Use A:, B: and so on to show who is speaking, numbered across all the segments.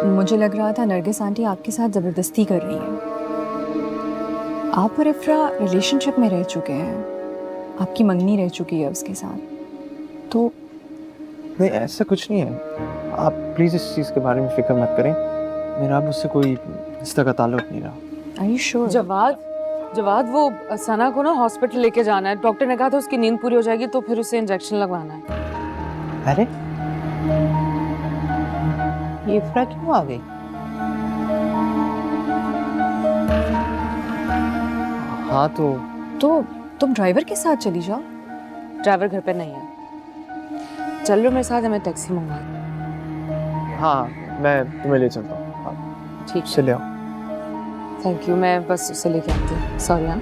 A: मुझे लग रहा था नरगिस आंटी आपके साथ ज़बरदस्ती कर रही है। आप और इफ्रा रिलेशनशिप में रह चुके हैं, आपकी मंगनी रह चुकी है उसके साथ, तो
B: नहीं ऐसा कुछ नहीं है। आप प्लीज़ इस चीज़ के बारे में फिक्र मत करें। मेरा अब उससे कोई इस तरह का ताल्लुक नहीं रहा।
A: Are you sure?
C: जवाद वो सना को ना हॉस्पिटल लेके जाना है। डॉक्टर ने कहा था उसकी नींद पूरी हो जाएगी तो फिर उसे इंजेक्शन लगवाना है।
B: अरे
D: ये इफ्रा क्यों आ गई?
B: हाँ तो
A: तुम ड्राइवर के साथ चली जाओ।
C: ड्राइवर घर पे नहीं है। चल लो मेरे साथ, हमें टैक्सी मंगवा।
B: हाँ मैं तुम्हें ले चलता हूँ।
C: ठीक है,
B: चले आओ।
C: Thank you. मैं बस उसे लेके आती हूँ। सॉरी। हाँ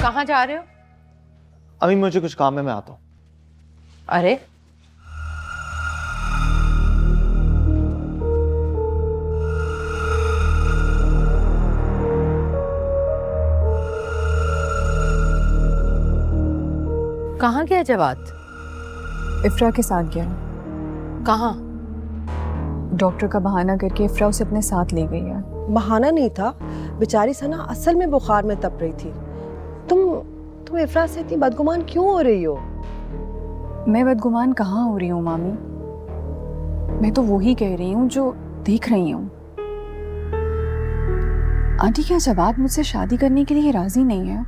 D: कहाँ जा रहे हो?
B: अभी मुझे कुछ काम है, मैं आता हूँ।
D: अरे कहाँ गया जवाद?
A: इफ्रा के साथ गया।
D: कहाँ?
A: डॉक्टर का बहाना करके इफ्रा उसे अपने साथ ले गई है।
E: बहाना नहीं था, बेचारी सना असल में बुखार में तप रही थी। तुम इफ्रा से इतनी बदगुमान क्यों हो रही हो?
A: मैं बदगुमान कहाँ हो रही हूँ मामी, मैं तो वही कह रही हूँ जो देख रही हूँ। आंटी क्या जवाब मुझसे शादी करने के लिए राजी नहीं है?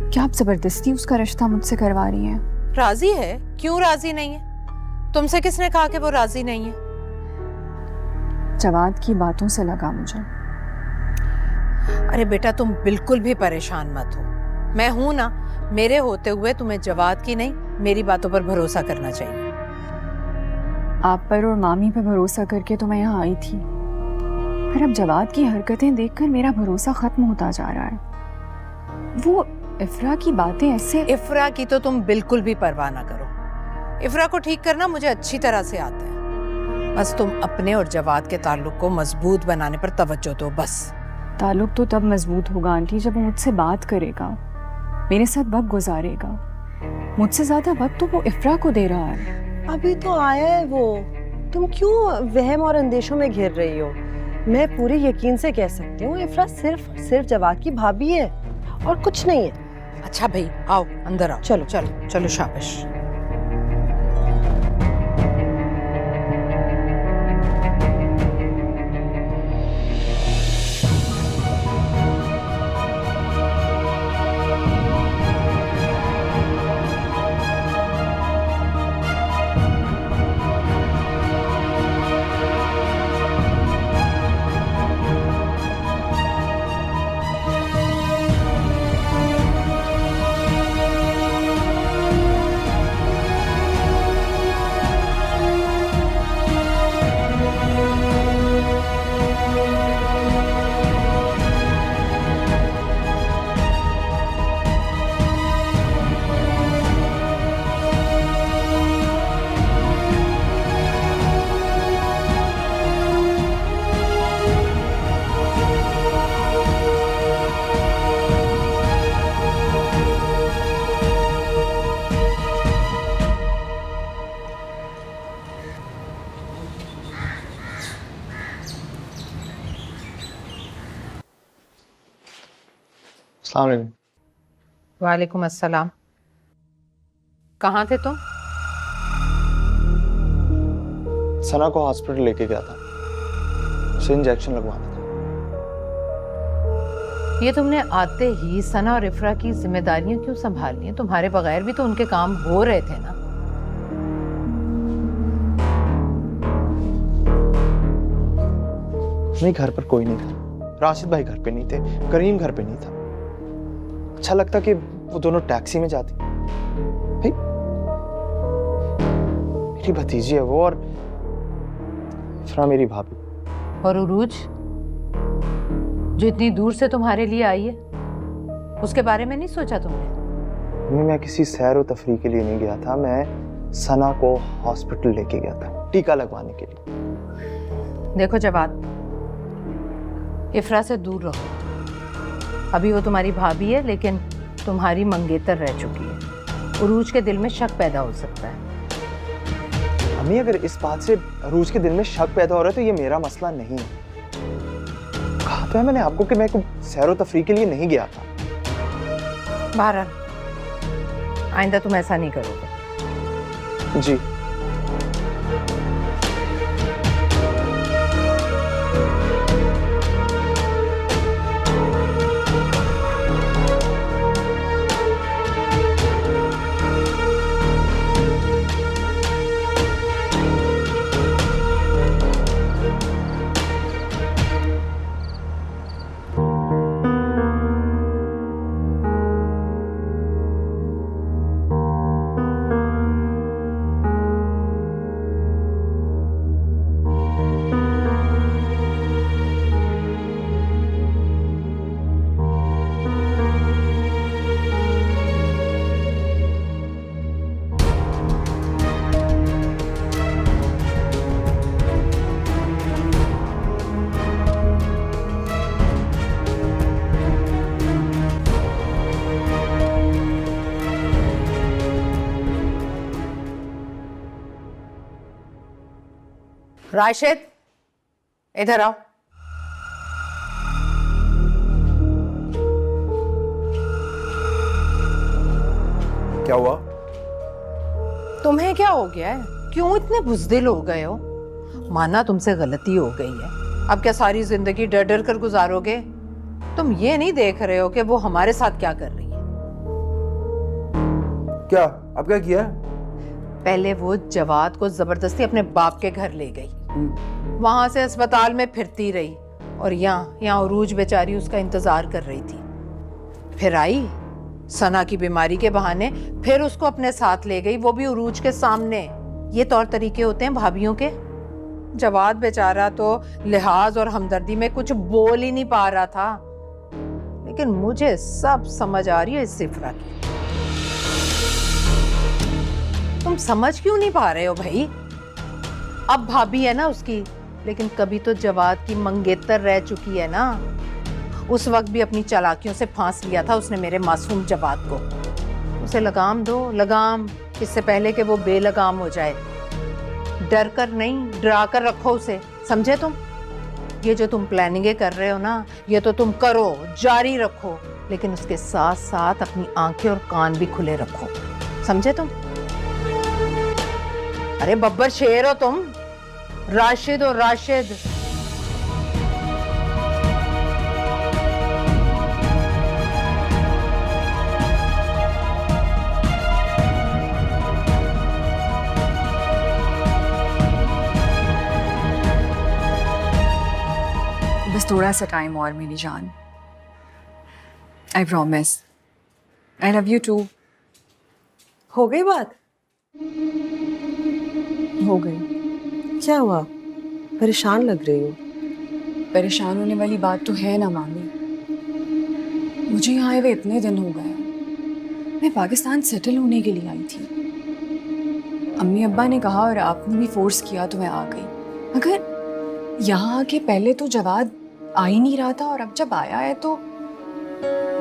A: क्या आप जबरदस्ती उसका रिश्ता मुझसे करवा रही हैं?
D: राजी है? क्यों राजी नहीं है? तुमसे किसने कहा कि वो राजी नहीं है?
A: जवाद की बातों से लगा मुझे।
D: अरे बेटा तुम बिल्कुल भी परेशान मत हो, मैं हूं ना। मेरे होते हुए तुम्हें जवाद की नहीं मेरी बातों पर भरोसा करना चाहिए।
A: आप पर और मामी पर भरोसा करके तो मैं यहाँ आई थी, पर अब जवाद की हरकतें देखकर मेरा भरोसा खत्म होता जा रहा है। वो इफ्रा की बातें ऐसे।
D: इफ्रा की तो तुम बिल्कुल भी परवाह ना करो। इफ्रा को ठीक करना मुझे अच्छी तरह से आता है। बस तुम अपने और जवाद के ताल्लुक को मजबूत बनाने पर तवज्जो दो बस।
A: ताल्लुक तो तब मजबूत होगा आंटी जब वो मुझसे बात करेगा, मेरे साथ वक्त गुजारेगा। मुझसे ज्यादा वक्त तो वो इफ्रा को दे रहा है।
E: अभी तो आया है वो, तुम क्यों वहम और अंदेशों में घिर रही हो? मैं पूरे यकीन से कह सकती हूँ इफ्रा सिर्फ जवाद की भाभी है और कुछ नहीं है।
D: अच्छा भाई आओ अंदर आओ।
E: चलो
D: चलो चलो शाबाश।
B: अस्सलाम वालेकुम।
D: वालेकुम अस्सलाम। कहाँ थे तुम?
B: सना को हॉस्पिटल लेके गया था, उसे इंजेक्शन लगवाना था।
D: ये तुमने आते ही सना और इफ्रा की जिम्मेदारियां क्यों संभालनी है? तुम्हारे बगैर भी तो उनके काम हो रहे थे ना।
B: नहीं, घर पर कोई नहीं था। राशिद भाई घर पे नहीं थे, करीम घर पे नहीं था। अच्छा लगता कि वो दोनों टैक्सी में जाती। भाई मेरी भतीजी है वो, और इफ्रा मेरी भाभी।
D: और उरूज जो इतनी दूर से तुम्हारे लिए आई है, उसके बारे में नहीं सोचा तुमने?
B: मैं किसी सैर व तफरीह के लिए नहीं गया था, मैं सना को हॉस्पिटल लेके गया था टीका लगवाने के लिए।
D: देखो जवाद, इफ्रा से दूर रहो। अभी वो तुम्हारी भाभी है, लेकिन तुम्हारी मंगेतर रह चुकी है। उरूज के दिल में शक पैदा हो सकता है।
B: अम्मी, अगर इस बात से अरूज के दिल में शक पैदा हो रहा है तो ये मेरा मसला नहीं है। कहा तो है मैंने आपको कि मैं सैर व तफरीह के लिए नहीं गया था।
D: बहरहाल आइंदा तुम ऐसा नहीं करोगे।
B: जी।
D: राशिद, इधर आओ।
F: क्या हुआ?
D: तुम्हें क्या हो गया है? क्यों इतने बुज़दिल हो गए हो? माना तुमसे गलती हो गई है, अब क्या सारी जिंदगी डर डर कर गुजारोगे? तुम ये नहीं देख रहे हो कि वो हमारे साथ क्या कर रही है?
F: क्या? अब क्या किया?
D: पहले वो जवाद को जबरदस्ती अपने बाप के घर ले गई, वहां से अस्पताल में फिरती रही, और यहाँ उरूज बेचारी उसका इंतजार कर रही थी। फिर आई सना की बीमारी के बहाने, फिर उसको अपने साथ ले गई, वो भी उरूज के सामने। ये तौर तरीके होते हैं भाभियों के। जवाद बेचारा तो लिहाज और हमदर्दी में कुछ बोल ही नहीं पा रहा था, लेकिन मुझे सब समझ आ रही है इस सिफरा की। तुम समझ क्यों नहीं पा रहे हो भाई? अब भाभी है ना उसकी, लेकिन कभी तो जवाद की मंगेतर रह चुकी है ना। उस वक्त भी अपनी चालाकियों से फांस लिया था उसने मेरे मासूम जवाद को। उसे लगाम दो, लगाम, इससे पहले कि वो बेलगाम हो जाए। डर कर नहीं, डरा कर रखो उसे, समझे तुम? ये जो तुम प्लानिंगें कर रहे हो ना, ये तो तुम करो, जारी रखो, लेकिन उसके साथ साथ अपनी आंखें और कान भी खुले रखो, समझे तुम? अरे बब्बर शेर हो तुम, राशिद और राशिद।
A: बस थोड़ा सा टाइम और मेरी जान। I promise. I love you too.
E: हो गई बात?
A: हो गई।
E: क्या हुआ? परेशान लग रही हो।
A: परेशान होने वाली बात तो है ना मामी। मुझे यहाँ आए हुए इतने दिन हो गए। मैं पाकिस्तान सेटल होने के लिए आई थी। अम्मी अब्बा ने कहा और आपने भी फोर्स किया तो मैं आ गई। मगर यहाँ आके पहले तो जवाद आ ही नहीं रहा था, और अब जब आया है तो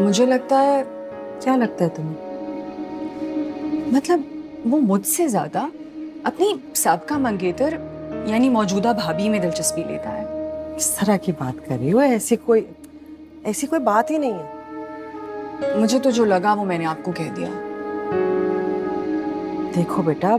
A: मुझे लगता है।
E: क्या लगता है तुम्हें?
A: मतलब वो मुझसे ज्यादा अपनी साबका मंगेतर यानी मौजूदा भाभी में दिलचस्पी लेता है।
E: किस तरह की बात कर रही हो? ऐसी कोई बात ही नहीं है।
A: मुझे तो जो लगा वो मैंने आपको कह दिया।
E: देखो बेटा,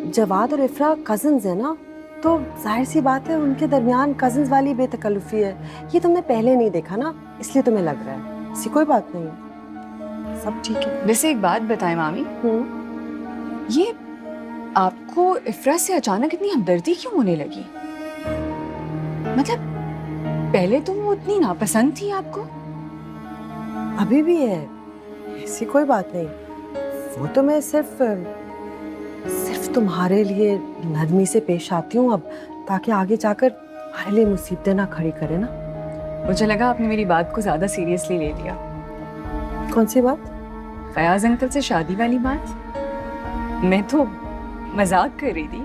E: जवाद और इफ्रा कजिन्स है ना, तो जाहिर सी बात है उनके दरमियान कजिन्स वाली बेतकल्लुफी है। ये तुमने पहले नहीं देखा ना, इसलिए तुम्हें लग रहा है। ऐसी कोई बात नहीं है, सब ठीक है।
A: वैसे एक बात बताएं मामी, ये आपको इफ्रा से अचानक इतनी हमदर्दी क्यों होने लगी? मतलब पहले तो वो उतनी नापसंद थी आपको।
E: अभी भी है, ऐसी कोई बात नहीं। वो तो मैं सिर्फ तुम्हारे लिए नरमी से पेश आती हूँ अब, ताकि आगे जाकर हमारे लिए मुसीबतें ना खड़ी करे ना।
A: मुझे लगा आपने मेरी बात को ज्यादा सीरियसली ले लिया।
E: कौन सी बात?
A: फयाज अंकल से शादी वाली बात। मैं तो मजाक कर रही थी,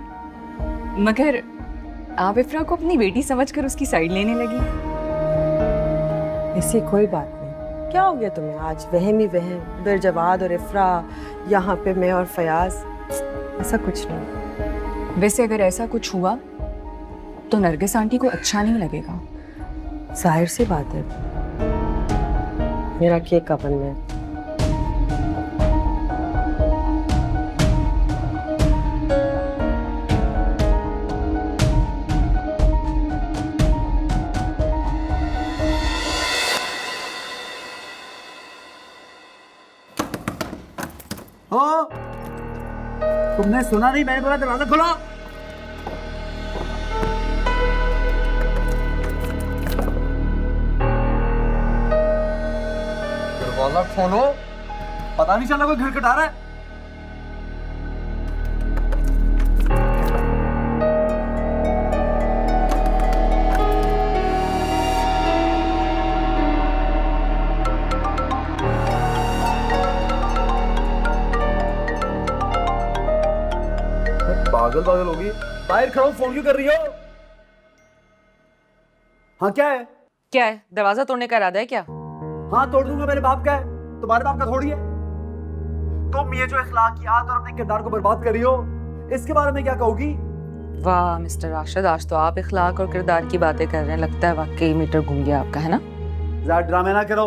A: मगर आप इफ्रा को अपनी बेटी समझकर उसकी साइड लेने लगी।
E: ऐसी कोई बात नहीं। क्या हो गया तुम्हें आज? वहम ही वहम, उधर जवाद और इफ्रा, यहाँ पे मैं और फयाज। ऐसा कुछ नहीं।
A: वैसे अगर ऐसा कुछ हुआ तो नरगिस आंटी को अच्छा नहीं लगेगा।
E: जाहिर सी बात है, मेरा केक कफन में।
F: हाँ, तुमने सुना नहीं? मैंने बोला दरवाजा खोलो। दरवाजा खोलो। पता नहीं चला कोई घर कटा रहा है। पागल पागल होगी। बाहर खड़ा हूं, फोन क्यों कर रही हो? हाँ क्या है?
C: क्या है, दरवाजा तोड़ने का इरादा है क्या?
F: हाँ तोड़ दूंगा। मेरे बाप का है, तुम्हारे बाप का थोड़ी है। तुम ये जो अखलाकियात और अपने किरदार को बर्बाद कर रही हो, इसके बारे में क्या कहोगी?
C: वाह मिस्टर राशिद, आज तो आप इखलाक और किरदार की बातें कर रहे हैं। लगता है वाकई मीटर घूम गया आपका, है ना?
F: ज्यादा ड्रामे ना करो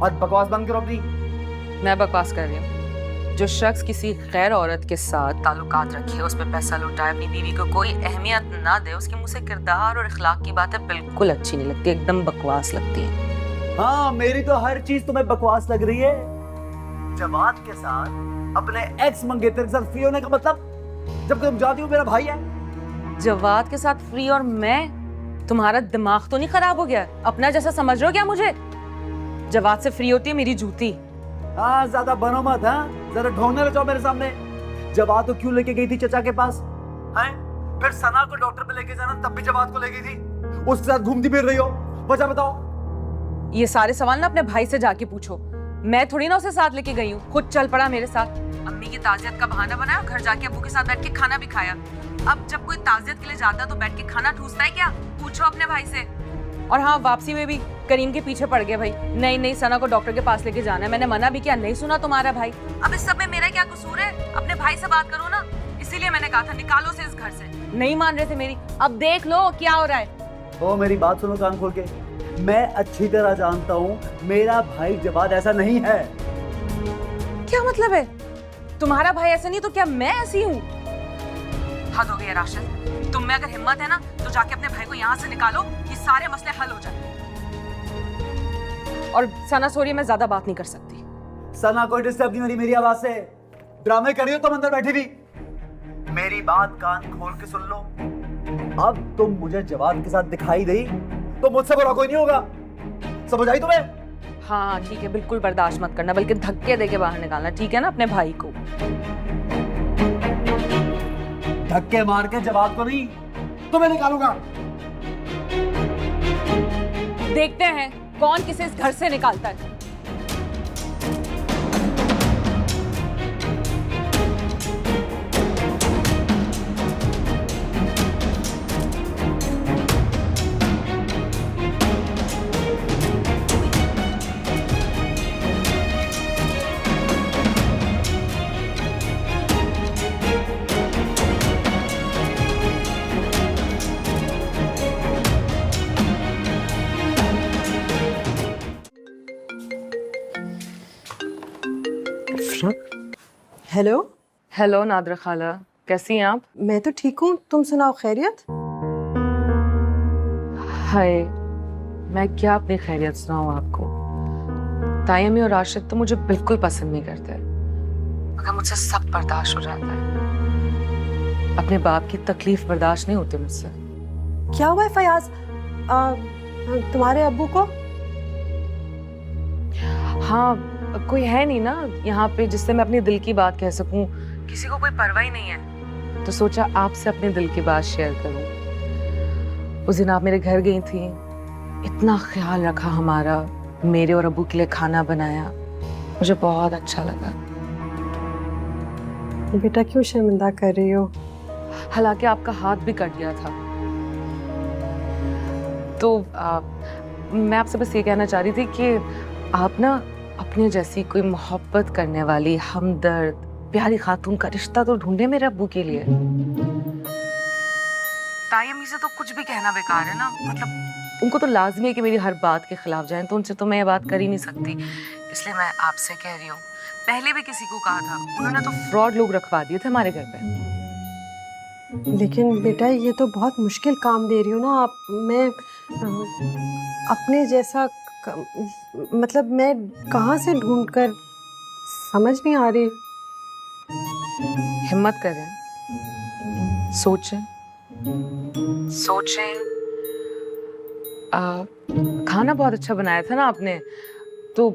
F: और बकवास बंद करो अपनी।
C: मैं बकवास कर रही हूँ? जो शख्स किसी गैर औरत के साथ ताल्लुकात रखे, उस पर पैसा लुटाए, अपनी बीवी को कोई अहमियत ना दे, उसके मुंह से किरदार और इखलाक की बातें बिल्कुल अच्छी नहीं लगती, एकदम बकवास लगती है।
F: हाँ, मेरी तो हर चीज तुम्हें बकवास लग रही है। जवाद के साथ अपने एक्स मंगेतर के साथ फ्री होने का मतलब, जब तुम जाती हो मेरा भाई है।
C: जवाद के साथ फ्री और मैं? तुम्हारा दिमाग तो नहीं खराब हो गया? अपना जैसा समझ रहे हो क्या मुझे? जवाद से फ्री होती है मेरी जूती।
F: हाँ ज्यादा बनो मत। हाँ जरा ढोंगने लग जाओ मेरे सामने। जवाद तो क्यों लेके गई थी चचा के पास? हैं? फिर सना को डॉक्टर पे लेके जाना, तब भी जवाद को ले गई थी। उसके साथ घूमती फिर रही हो, वजह बताओ।
C: ये सारे सवाल ना अपने भाई से जाके पूछो। मैं थोड़ी ना उसे साथ लेके गई हूँ, खुद चल पड़ा मेरे साथ। अम्मी की ताजियत का बहाना बनाया, घर जाके अब्बू के साथ बैठ के खाना भी खाया। अब जब कोई ताजियत के लिए जाता तो बैठ के खाना ठूसता है क्या? पूछो अपने भाई से। और हाँ, वापसी में भी करीम के पीछे पड़ गया भाई। नहीं नहीं, सना को डॉक्टर के पास लेके जाना है। मैंने मना भी किया, नहीं सुना तुम्हारा भाई। अब इस सब में मेरा क्या कसूर है? अपने भाई से बात करो ना। इसीलिए मैंने कहा था निकालो से इस घर से। नहीं मान रहे थे मेरी। अब देख लो क्या हो रहा है।
F: ओ मेरी बात सुनो कान खोल के। मैं अच्छी तरह जानता हूँ मेरा भाई जवाद ऐसा नहीं है।
C: क्या मतलब है? तुम्हारा भाई ऐसा नहीं तो क्या मैं ऐसी हूँ? हद हो गई है राशिद। तुम में अगर हिम्मत है ना तो जाके अपने भाई को यहाँ से निकालो, ये सारे मसले हल हो जाए। और सना सॉरी, मैं ज्यादा बात नहीं कर सकती।
F: सना कोई डिस्टर्ब नहीं हो रही मेरी आवाज से। ड्रामे कर रही हो तुम अंदर बैठी भी। मेरी बात कान खोल के सुन लो। अब तुम मुझे जवाद के साथ दिखाई दी तो मुझसे बुरा कोई नहीं होगा। समझ आई तुम्हें?
C: हाँ ठीक है, बिल्कुल बर्दाश्त मत करना, बल्कि धक्के देके बाहर निकालना, ठीक है ना? अपने भाई को
F: धक्के मार के जवाब को नहीं, तुम्हें निकालूंगा।
C: देखते हैं कौन किसे इस घर से निकालता है।
E: हेलो।
C: हेलो नादरा खाला, कैसी हैं आप?
E: मैं तो ठीक हूँ, तुम सुनाओ, खैरियत?
C: हाय, मैं क्या अपनी खैरियत सुनाऊं आपको? तायमी और राशिद तो मुझे बिल्कुल पसंद नहीं करते, मगर मुझसे सब बर्दाश्त हो जाता है। अपने बाप की तकलीफ बर्दाश्त नहीं होती मुझसे।
E: क्या हुआ है फयाज? तुम्हारे अब्बू को?
C: हाँ, कोई है नहीं ना यहाँ पे जिससे मैं अपने दिल की बात कह सकूं। किसी को कोई परवाह ही नहीं है, तो सोचा आपसे अपने दिल की बात शेयर करूं। उस दिन आप मेरे घर गई थी, इतना ख्याल रखा हमारा, मेरे और अब्बू के लिए खाना बनाया, मुझे बहुत अच्छा लगा।
E: बेटा क्यों शर्मिंदा कर रही हो?
C: हालांकि आपका हाथ भी कट गया था। तो मैं आपसे बस ये कहना चाह रही थी कि आप ना अपने जैसी कोई मोहब्बत करने वाली हमदर्द प्यारी खातून का रिश्ता तो ढूंढे मेरे अब्बू के लिए। ताई अम्मी से तो कुछ भी कहना बेकार है ना, मतलब उनको तो लाजमी है कि मेरी हर बात के खिलाफ जाएं, तो उनसे तो मैं ये बात कर ही नहीं सकती। इसलिए मैं आपसे कह रही हूँ, पहले भी किसी को कहा था, उन्होंने तो फ्रॉड लोग रखवा दिए थे हमारे घर पे।
E: लेकिन बेटा ये तो बहुत मुश्किल काम दे रही हो ना आप। मैं अपने जैसा मतलब मैं कहाँ से ढूंढ कर, समझ नहीं आ रही।
C: हिम्मत करें, सोचें सोचें। खाना बहुत अच्छा बनाया था ना आपने, तो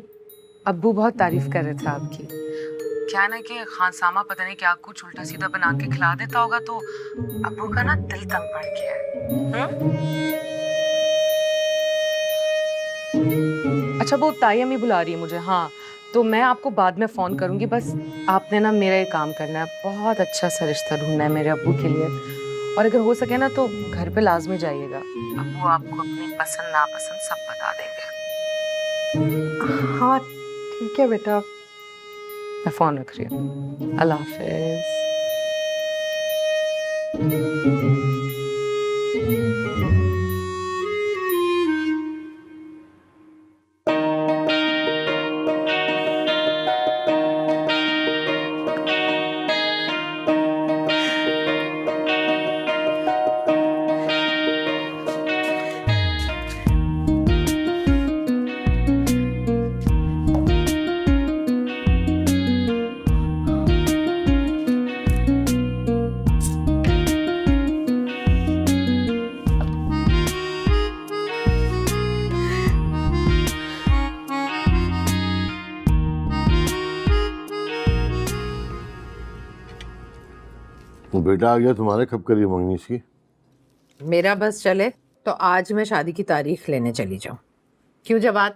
C: अब्बू बहुत तारीफ कर रहे थे आपकी। क्या ना कि खानसामा पता नहीं क्या कुछ उल्टा सीधा बना के खिला देता होगा, तो अब्बू का ना दिल तंग पड़ गया है। अच्छा, वो ताई अम्मी बुला रही है मुझे। हाँ, तो मैं आपको बाद में फोन करूंगी। बस आपने ना मेरा ये काम करना है, बहुत अच्छा सा रिश्ता ढूंढना है मेरे अब्बू के लिए, और अगर हो सके ना तो घर पे लाजमी जाइएगा। अब्बू आपको अपनी पसंद नापसंद सब बता देंगे।
E: हाँ ठीक है बेटा।
C: मैं फोन रख रही हूँ। अल्लाह हाफिज।
G: वो बेटा आ गया तुम्हारे, कब करी मंगनी इसकी?
D: मेरा बस चले तो आज मैं शादी की तारीख लेने चली जाऊं। क्यों जवाद?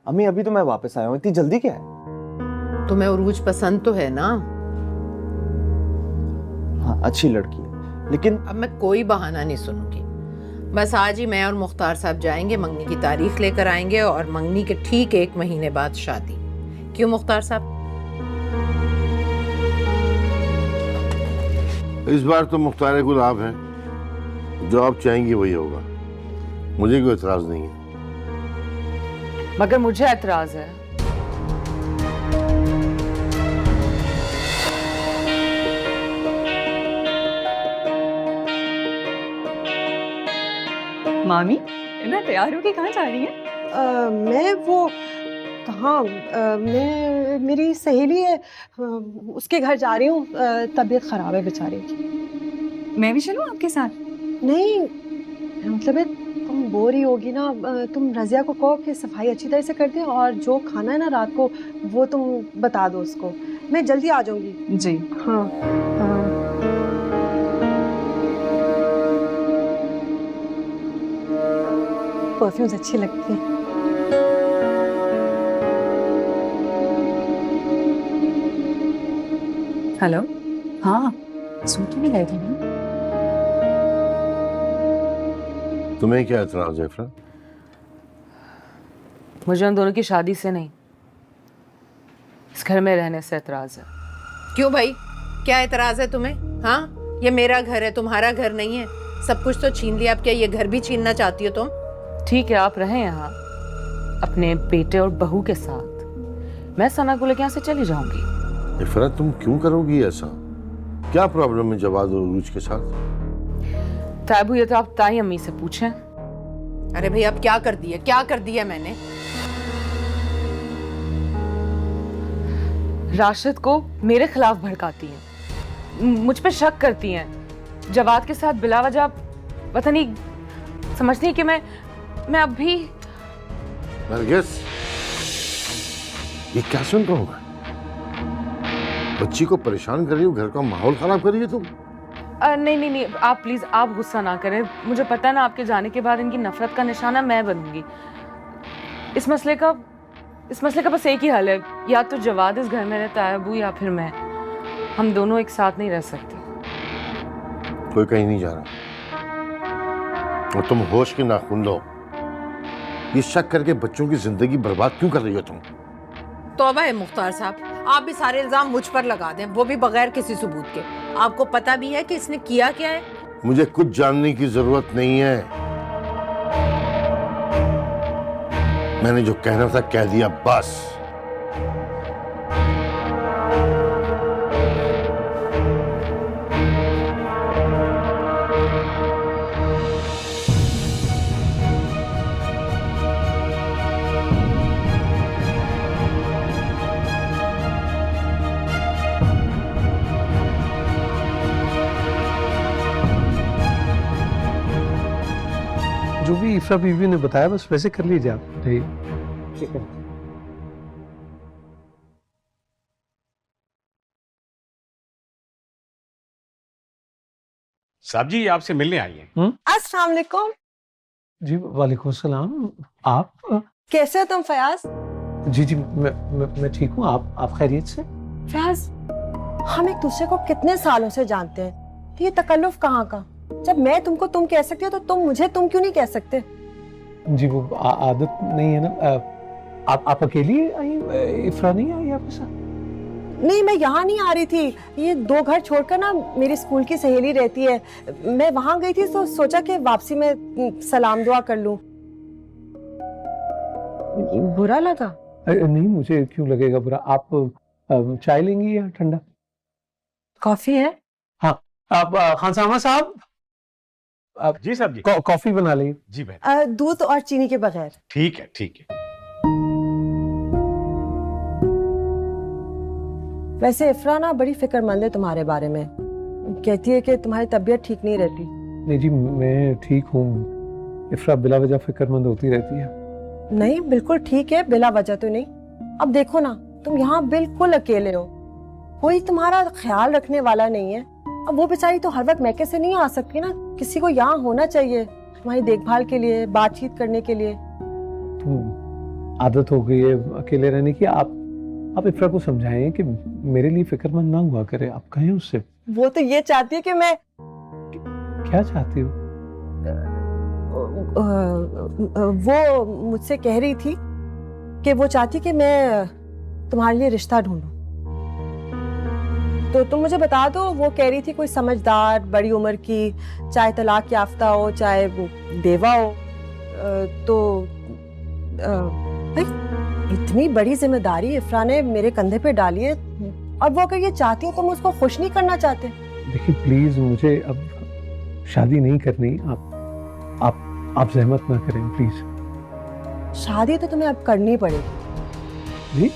B: अम्मी अभी तो मैं वापस आया हूँ, इतनी जल्दी क्या है?
D: तुम्हें उरूज पसंद तो है ना?
B: हाँ अच्छी लड़की है, लेकिन
D: अब मैं कोई बहाना नहीं सुनूंगी। बस आज ही मैं और मुख्तार साहब जाएंगे, मंगनी की तारीख लेकर आएंगे और मंगनी के ठीक 1 महीने बाद शादी। क्यों मुख्तार साहब?
G: इस बार तो मुख्तार गुलाब है, जो आप चाहेंगी वही होगा, मुझे कोई एतराज नहीं है।
C: मगर मुझे एतराज है।
A: मामी इतना तैयार होके कहाँ जा रही हैं?
E: मैं वो कहाँ, मैं मेरी सहेली है, उसके घर जा रही हूँ। तबीयत खराब है बेचारे की।
A: मैं भी चलूँ आपके साथ?
E: नहीं मतलब है, तुम बोर ही होगी ना। तुम रज़िया को कहो कि सफाई अच्छी तरह से कर दे, और जो खाना है ना रात को वो तुम बता दो उसको। मैं जल्दी आ जाऊंगी।
A: जी
E: हाँ, हाँ। परफ्यूम्स अच्छी लगती है।
A: हेलो। हाँ सूट नहीं गए थे ना?
G: तुम्हें क्या एतराज है इफरा?
C: मुझे उन दोनों की शादी से नहीं, इस घर में रहने से एतराज है।
D: क्यों भाई, क्या एतराज है तुम्हें? हाँ, ये मेरा घर है, तुम्हारा घर नहीं है। सब कुछ तो छीन लिया, अब क्या ये घर भी छीनना चाहती हो तुम?
C: ठीक है, आप रहें यहाँ अपने बेटे और बहू के साथ, मैं सना को लेकर यहाँ से चली जाऊंगी।
G: इफरा तुम क्यों करोगी ऐसा? क्या प्रॉब्लम है जवाद और उरूज के साथ?
C: ताबू ये तो आप ताई अम्मी से पूछें।
D: अरे भाई अब क्या कर दिया, क्या कर दिया मैंने?
C: राशिद को मेरे खिलाफ भड़काती हैं, मुझ पे शक करती हैं, जवाद के साथ बिला वजह पता नहीं समझती है कि मैं मैं अभी
G: नरगिस, ये क्या सुन रहा हूँ मैं? बच्ची को परेशान कर रही हो, घर का माहौल खराब कर रही है तुम।
C: नहीं नहीं नहीं, आप प्लीज आप गुस्सा ना करें। मुझे पता है ना, आपके जाने के बाद इनकी नफरत का निशाना मैं बनूंगी। इस मसले का बस एक ही हल है, या तो जवाद इस घर में रहता है अबू, या फिर मैं। हम दोनों एक साथ नहीं रह सकते।
G: कोई कहीं नहीं जा रहा, और तुम होश के नाखून लो। ये शक करके बच्चों की जिंदगी बर्बाद क्यों कर रही हो तुम?
D: तौबा है मुख्तार साहब, आप भी सारे इल्जाम मुझ पर लगा दें, वो भी बगैर किसी सबूत के। आपको पता भी है कि इसने किया क्या है?
G: मुझे कुछ जानने की जरूरत नहीं है। मैंने जो कहना था कह दिया, बस।
H: जो भी इफ्रा बीवी ने बताया बस वैसे कर लीजिए आप। ठीक है।
I: साहब जी आपसे मिलने आई हैं।
E: अस्सलाम वालेकुम।
H: जी वालेकुम सलाम। आप
E: कैसे हो तुम फयाज?
H: जी जी मैं ठीक हूँ। आप खैरियत से?
E: फयाज, हम एक दूसरे को कितने सालों से जानते हैं, तो ये तकल्लुफ कहाँ का? जब मैं तुमको तुम कह सकती हो तो तुम मुझे तुम क्यों नहीं कह सकते?
H: जी वो आदत नहीं है ना। आप अकेली आई? इफ्रा नहीं आई आपके साथ?
E: नहीं, मैं यहाँ नहीं आ रही थी। ये 2 घर छोड़कर ना मेरी स्कूल की सहेली रहती है, मैं वहां गई थी तो सोचा कि वापसी में सलाम दुआ कर लूं। बुरा लगा?
H: नहीं, मुझे क्यों लगेगा बुरा। आप चाय लेंगी या ठंडा?
E: कॉफी है?
H: हाँ, आप खानसामा साहब, आप
I: जी साहब जी।
H: कॉफी बना लीजिए।
I: जी भाई।
E: दूध और चीनी के बगैर।
I: ठीक है ठीक है।
E: वैसे इफ्रा ना बड़ी फिक्रमंद है तुम्हारे बारे में, कहती है कि तुम्हारी तबीयत ठीक नहीं रहती।
H: नहीं जी, मैं ठीक हूँ। इफ्रा बिला वजह फिक्रमंद होती रहती है।
E: नहीं, बिल्कुल ठीक है, बिला वजह तो नहीं। अब देखो ना, तुम यहाँ बिल्कुल अकेले हो, कोई तुम्हारा ख्याल रखने वाला नहीं है। अब वो बेचारी तो हर वक्त मैके से नहीं आ सकती ना, किसी को यहाँ होना चाहिए तुम्हारी देखभाल के लिए, बातचीत करने के लिए।
H: आदत हो गई है अकेले रहने की। आप इफ्रा को समझाएं कि मेरे लिए फिक्रमंद ना हुआ करे। आप कहें उससे।
E: वो तो ये चाहती है कि मैं
H: क्या चाहती हो?
E: वो मुझसे कह रही थी कि वो चाहती कि मैं तुम्हारे लिए रिश्ता ढूंढूं। तो तुम मुझे बता दो, वो कह रही थी कोई समझदार, बड़ी उम्र की, चाहे तलाक याफ्ता हो चाहे बेवा हो। तो भाई, इतनी बड़ी जिम्मेदारी इफ्रा ने मेरे कंधे पे डाली है, और वो अगर ये चाहती है तो मैं उसको खुश नहीं करना चाहते।
H: देखिए प्लीज, मुझे अब शादी नहीं करनी। आप जहमत ना करें प्लीज।
E: शादी तो तुम्हें अब करनी पड़ेगी।
H: जी?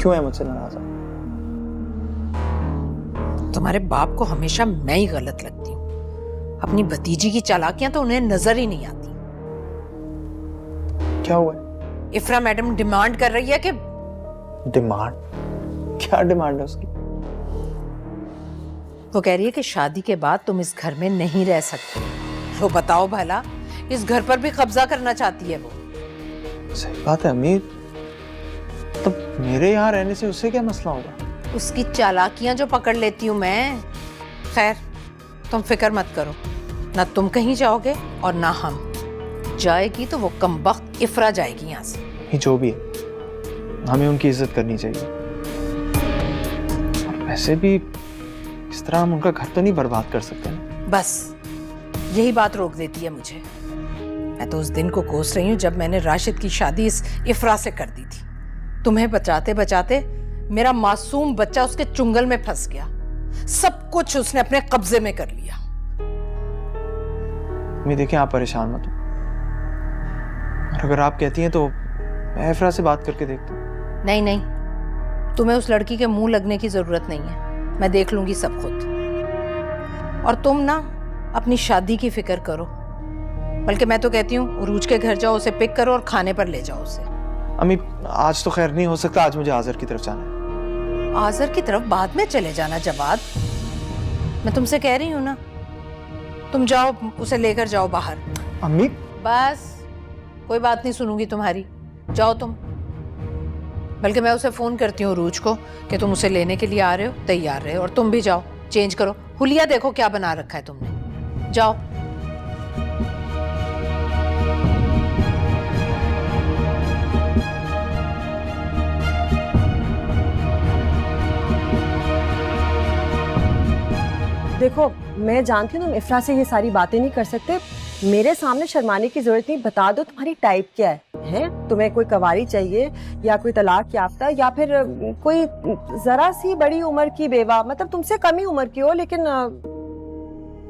B: क्यों है मुझसे नाराज?
D: तुम्हारे बाप को हमेशा मैं ही गलत लगती हूँ। अपनी भतीजी की चालाकियां तो उन्हें नजर ही नहीं आती।
B: क्या हुआ?
D: इफ्रा मैडम डिमांड कर रही है कि
B: डिमांड? क्या डिमांड है उसकी?
D: वो कह रही है कि शादी के बाद तुम इस घर में नहीं रह सकते। वो बताओ भला, इस घर पर भी कब्जा करना चाहती है वो।
B: सही बात है अमीर, तो मेरे यहाँ रहने से उससे क्या मसला होगा?
D: उसकी चालाकियां जो पकड़ लेती हूँ मैं। खैर, तुम फिक्र मत करो, ना तुम कहीं जाओगे और ना हम। जाएगी तो वो कमबख्त इफ्रा जाएगी यहाँ से।
B: ये जो भी है, हमें उनकी इज्जत करनी चाहिए। और वैसे भी इस तरह हम उनका घर तो नहीं बर्बाद कर सकते ना।
D: बस यही बात रोक देती है मुझे। मैं तो उस दिन को कोस रही हूँ जब मैंने राशिद की शादी इस इफ्रा से कर दी थी। तुम्हें बचाते बचाते मेरा मासूम बच्चा उसके चुंगल में फंस गया। सब कुछ उसने अपने कब्जे में कर लिया।
B: मैं देखें, आप परेशान मत हो, और अगर आप कहती हैं तो मैं इफ्रा से बात करके देखता हूँ।
D: नहीं नहीं, तुम्हें उस लड़की के मुंह लगने की जरूरत नहीं है, मैं देख लूंगी सब खुद। और तुम ना अपनी शादी की फिक्र करो, बल्कि मैं तो कहती हूँ उरूज के घर जाओ, उसे पिक करो और खाने पर ले जाओ उसे।
B: अम्मी आज तो खैर नहीं हो सकता, आज मुझे आज़र की तरफ जाना है।
D: आज़र की तरफ बाद में चले जाना जवाद, मैं तुमसे कह रही हूँ ना, तुम जाओ उसे लेकर जाओ बाहर।
B: अम्मी
D: बस कोई बात नहीं सुनूंगी तुम्हारी, जाओ तुम। बल्कि मैं उसे फोन करती हूँ रूज को कि तुम उसे लेने के लिए आ रहे हो, तैयार रहे, और तुम भी जाओ चेंज करो, हुलिया देखो क्या बना रखा है तुमने, जाओ।
E: देखो मैं जानती हूँ तुम इफ्रा से ये सारी बातें नहीं कर सकते, मेरे सामने शर्माने की जरूरत नहीं। बता दो तुम्हारी टाइप क्या है? तुम्हें कोई कवारी चाहिए या कोई तलाक याफ्ता या फिर कोई जरा सी बड़ी उम्र की बेवा, मतलब तुमसे कम ही उम्र की हो, लेकिन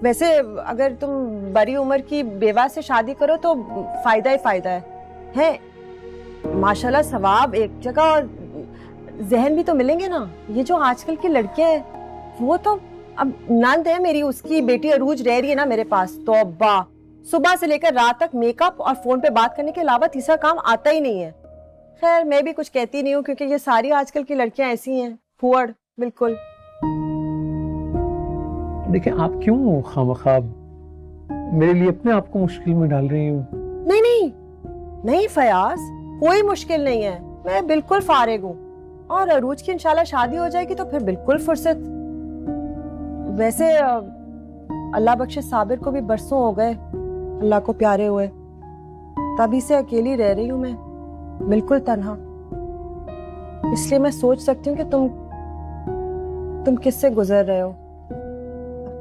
E: वैसे अगर तुम बड़ी उम्र की बेवा से शादी करो तो फायदा ही फायदा है? माशाल्लाह सवाब एक जगह और जहन भी तो मिलेंगे ना। ये जो आजकल की लड़कियां हैं वो तो, अब नंद है मेरी, उसकी बेटी अरूज रह रही है ना मेरे पास, तौबा, सुबह से लेकर रात तक मेकअप और फोन पे बात करने के अलावा तीसरा काम आता ही नहीं है। खैर मैं भी कुछ कहती नहीं हूँ क्योंकि ये सारी आजकल की लड़कियां ऐसी हैं, फुअड़ बिल्कुल।
H: देखिए आप क्यों खामखा मेरे लिए अपने आप को मुश्किल में डाल रही हो?
E: नहीं नहीं नहीं फयाज, कोई मुश्किल नहीं है, मैं बिल्कुल फारिग हूँ, और अरूज की इंशाल्लाह शादी हो जाएगी तो फिर बिल्कुल फुर्सत। वैसे अल्लाह बख्शे साबिर को भी बरसों हो गए अल्लाह को प्यारे हुए, तभी से अकेली रह रही हूँ मैं, बिल्कुल तन्हा। इसलिए मैं सोच सकती हूँ कि तुम किससे गुजर रहे हो।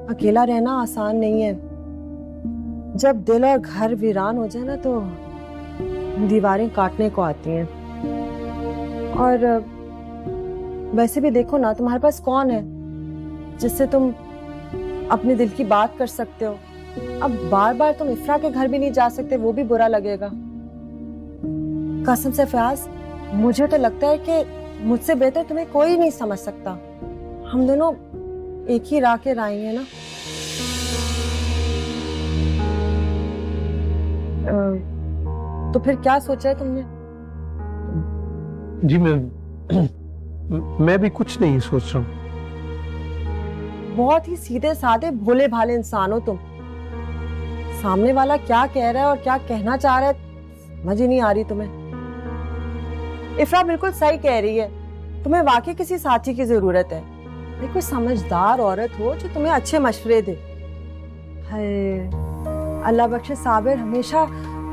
E: अकेला रहना आसान नहीं है, जब दिल और घर वीरान हो जाए ना तो दीवारें काटने को आती हैं। और वैसे भी देखो ना, तुम्हारे पास कौन है जिससे तुम अपने दिल की बात कर सकते हो? अब बार बार तुम इफ्रा के घर भी नहीं जा सकते, वो भी बुरा लगेगा। कसम से फयाज, मुझे तो लगता है कि मुझसे बेहतर तुम्हें कोई नहीं समझ सकता। हम दोनों एक ही राह के राही हैं ना। तो फिर क्या सोचा है तुमने?
H: जी मैं भी कुछ नहीं सोच रहा हूँ।
E: बहुत ही सीधे साधे भोले भाले इंसान हो तुम। सामने वाला क्या कह रहा है और क्या कहना चाह रहा है समझ ही नहीं आ रही तुम्हें। इफ्रा बिल्कुल सही कह रही है, तुम्हें वाकई किसी साथी की जरूरत है। एक कोई समझदार औरत हो जो तुम्हें अच्छे मशवरे दे। हाय अल्लाह बख्शे साबिर हमेशा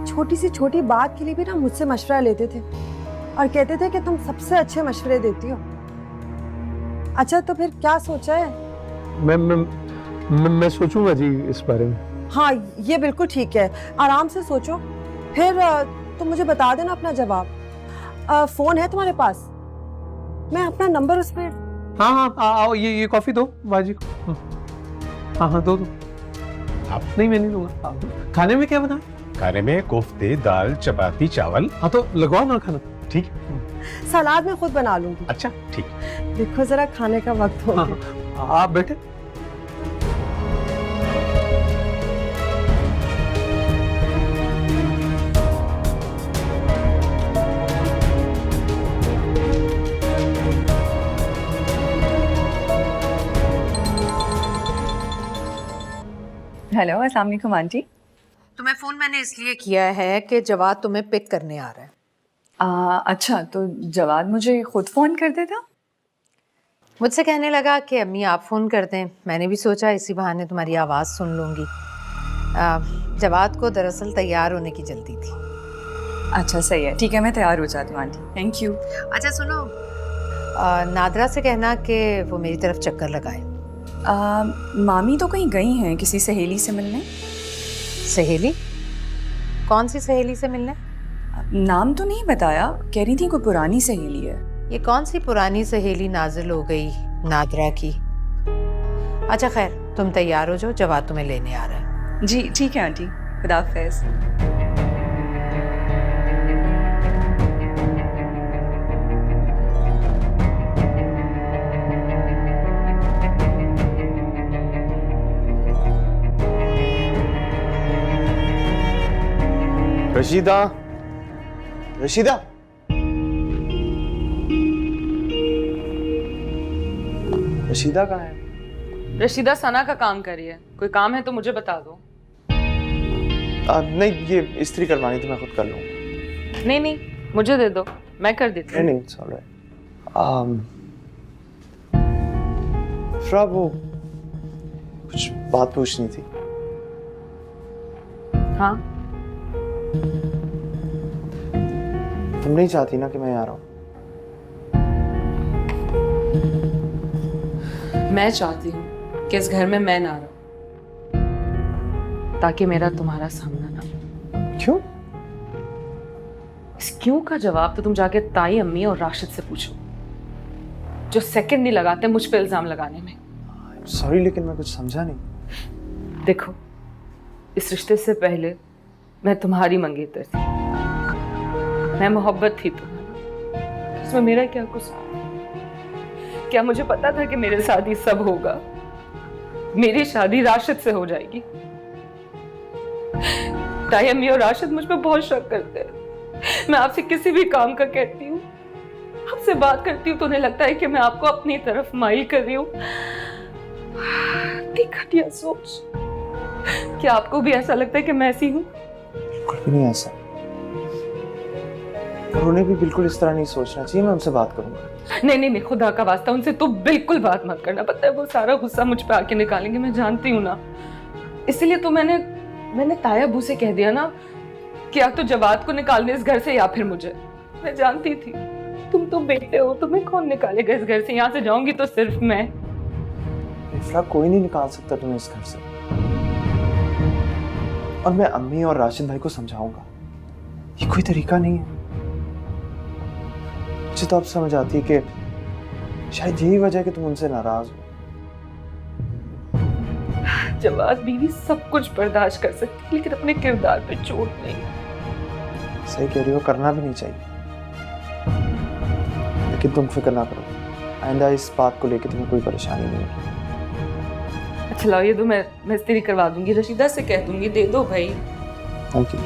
E: छोटी सी छोटी बात के लिए भी ना मुझसे मशवरा लेते थे और कहते थे कि तुम सबसे अच्छे मशवरे देती हो। अच्छा तो फिर क्या सोचा है?
H: मैं सोचूंगा जी इस बारे में।
E: हाँ ये बिल्कुल ठीक है, आराम से सोचो, फिर तुम मुझे बता देना अपना जवाब। फोन है तुम्हारे पास? मैं अपना नंबर उस पर।
H: हाँ आओ, ये कॉफी दो बाजी को। हाँ दो
I: आप
H: नहीं, मैं नहीं दूंगा। खाने में क्या बना?
I: खाने में कोफ्ते, दाल, चपाती, चावल।
H: हाँ तो लगवाओ ना खाना।
I: ठीक,
E: सलाद मैं खुद बना लूंगी।
I: अच्छा ठीक।
E: देखो जरा खाने का वक्त हो गया।
H: हाँ, आप बैठे।
A: हेलो अस्सलाम वालेकुम आंटी।
D: तुम्हें फोन मैंने इसलिए किया है कि जवाद तुम्हें पिक करने आ रहा है।
A: अच्छा तो जवाद मुझे खुद फ़ोन कर देता?
D: मुझसे कहने लगा कि अम्मी आप फ़ोन कर दें। मैंने भी सोचा इसी बहाने तुम्हारी आवाज़ सुन लूँगी। जवाद को दरअसल तैयार होने की जल्दी थी।
A: अच्छा सही है, ठीक है, मैं तैयार हो जाती हूँ आंटी। Thank you.
D: अच्छा सुनो, नादरा से कहना कि वो मेरी तरफ चक्कर लगाए।
A: मामी तो कहीं गई हैं किसी सहेली से मिलने।
D: सहेली? कौन सी सहेली से मिलने?
A: नाम तो नहीं बताया, कह रही थी कोई पुरानी सहेली है।
D: ये कौन सी पुरानी सहेली नाजिल हो गई नादरा की? अच्छा खैर, तुम तैयार हो जाओ, जवाद तुम्हें लेने आ रहा है।
A: जी ठीक है आंटी, खुदा हाफिज़।
B: रशीदा, रशीदा, रशीदा कहाँ है?
C: रशीदा सना का काम कर रही है। कोई काम है तो मुझे बता दो।
B: नहीं, ये इस्त्री करवानी तो मैं खुद कर लूँगा।
C: नहीं नहीं, मुझे दे दो, मैं कर देती हूँ।
B: नहीं, it's all right. इफ्रा, वो कुछ बात पूछनी थी।
C: हाँ,
B: तुम नहीं चाहती ना कि मैं यहाँ रहूँ?
C: मैं चाहती हूँ कि इस घर में मैं ना रहूं, ताकि मेरा तुम्हारा सामना ना हो।
B: क्यों?
C: इस क्यों का जवाब तो तुम जाके ताई, अम्मी और राशिद से पूछो, जो सेकंड नहीं लगाते मुझ पे इल्जाम लगाने में।
B: सॉरी, लेकिन मैं कुछ समझा नहीं।
C: देखो, इस रिश्ते से पहले मैं तुम्हारी मंगेतर थी, मैं मोहब्बत थी तुम्हारी, इसमें मेरा क्या कसूर? क्या मुझे पता था कि मेरे साथ ही सब होगा? मेरी शादी राशिद से हो जाएगी। ताई, अम्मी और राशिद मुझ पे बहुत शक करते हैं। मैं आपसे किसी भी काम का कहती हूँ, आपसे बात करती हूँ तो उन्हें लगता है कि मैं आपको अपनी तरफ माइल कर रही हूँ। घटिया सोच। क्या आपको भी ऐसा लगता है कि मैं ऐसी हूँ?
B: बिल्कुल भी नहीं ऐसा। और उन्हें भी बिल्कुल इस तरह नहीं सोचना चाहिए। मैं उनसे बात करूंगा।
C: नहीं नहीं नहीं, खुदा का वास्ता उनसे तो बिल्कुल बात मत करना। पता है वो सारा गुस्सा मुझ पे आके निकालेंगे, मैं जानती हूँ ना। इसीलिए तो मैंने ताया अबू से कह दिया ना कि या तो जवाद को निकालने इस घर से या फिर मुझे। मैं जानती थी तुम तो बेटे हो, तुम्हें कौन निकालेगा इस घर से? यहाँ से जाऊंगी तो सिर्फ मैं।
B: इफ्रा, कोई नहीं निकाल सकता तुम्हें इस घर से। और मैं अम्मी और राशिद भाई को समझाऊंगा। ये कोई तरीका नहीं है। मुझे तो अब समझ आती है कि शायद यही वजह है कि तुम उनसे नाराज हो।
C: जवाद बीवी सब कुछ बर्दाश्त कर सकती है, लेकिन अपने किरदार पे चोट नहीं।
B: सही कह रही हो, करना भी नहीं चाहिए। लेकिन तुम फिक्र ना करो, आइंदा इस बात को लेकर तुम्हें कोई परेशानी नहीं होगी।
C: अच्छा लाओ ये दो, मैं इस्त्री करवा दूंगी, रशीदा से कह दूंगी, दे दो भाई।
B: Thank you.